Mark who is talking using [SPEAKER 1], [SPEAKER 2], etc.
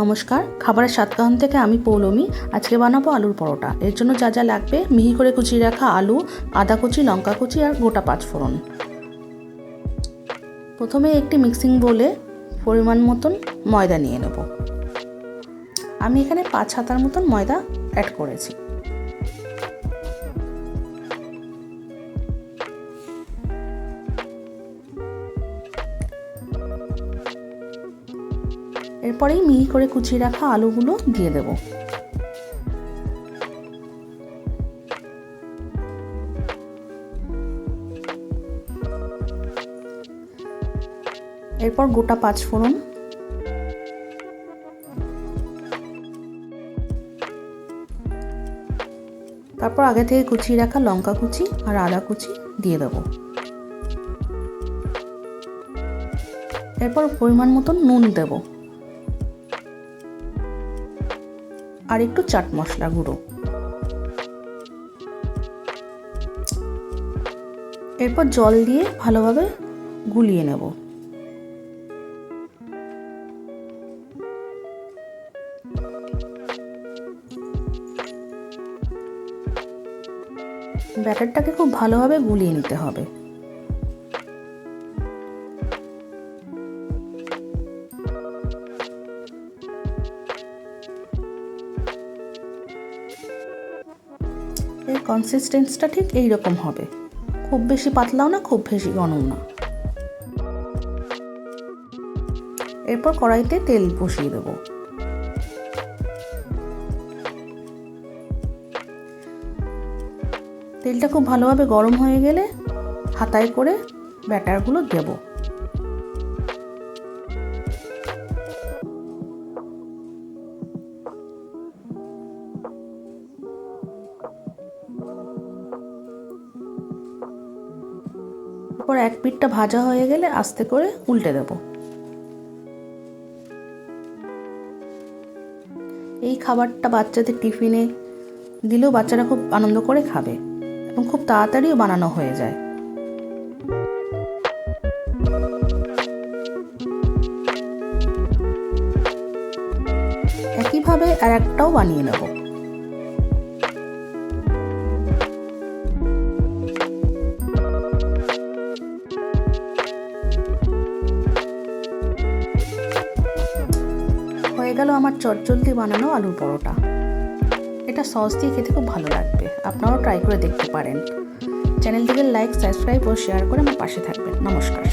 [SPEAKER 1] নমস্কার, খাবারের স্বাদকাহন থেকে আমি পৌলমী। আজকে বানাবো আলুর পরোটা। এর জন্য যা যা লাগবে: মিহি করে কুচিয়ে রাখা আলু, আদা কুচি, লঙ্কা কুচি আর গোটা পাঁচফোড়ন। প্রথমে একটি মিক্সিং বোলে পরিমাণ মতন ময়দা নিয়ে নেব। আমি এখানে 5 হাতার মতন ময়দা অ্যাড করেছি। এরপরেই মিহি করে কুচিয়ে রাখা আলুগুলো দিয়ে দেব। এরপর গোটা পাঁচফোড়ন, তারপর আগে থেকে কুচিয়ে রাখা লঙ্কা কুচি আর আদা কুচি দিয়ে দেব। এরপর পরিমাণ মতন নুন দেব আর একটু চাট মশলা গুঁড়ো। এরপর জল দিয়ে ভালোভাবে গুলিয়ে নেব। ব্যাটারটাকে খুব ভালোভাবে গুলিয়ে নিতে হবে। এর কনসিস্টেন্সিটা ঠিক এই রকম হবে, খুব বেশি পাতলাও না, খুব বেশি ঘনও না। এরপর কড়াইতে তেল বসিয়ে দেব। তেলটা খুব ভালোভাবে গরম হয়ে গেলে হাতায় করে ব্যাটারগুলো দেব। এরপর এক পিঠটা ভাজা হয়ে গেলে আস্তে করে উল্টে দেব। এই খাবারটা বাচ্চাদের টিফিনে দিলেও বাচ্চারা খুব আনন্দ করে খাবে এবং খুব তাড়াতাড়িও বানানো হয়ে যায়। একইভাবে আর একটাও বানিয়ে নেব। হয়ে গেল আমার চটজলদি বানানো আলুর পরোটা। এটা সস দিয়ে খেতে খুব ভালো লাগবে, আপনারাও ট্রাই করে দেখতে পারেন। চ্যানেলটিকে লাইক, সাবস্ক্রাইব ও শেয়ার করে আমার পাশে থাকবেন। নমস্কার।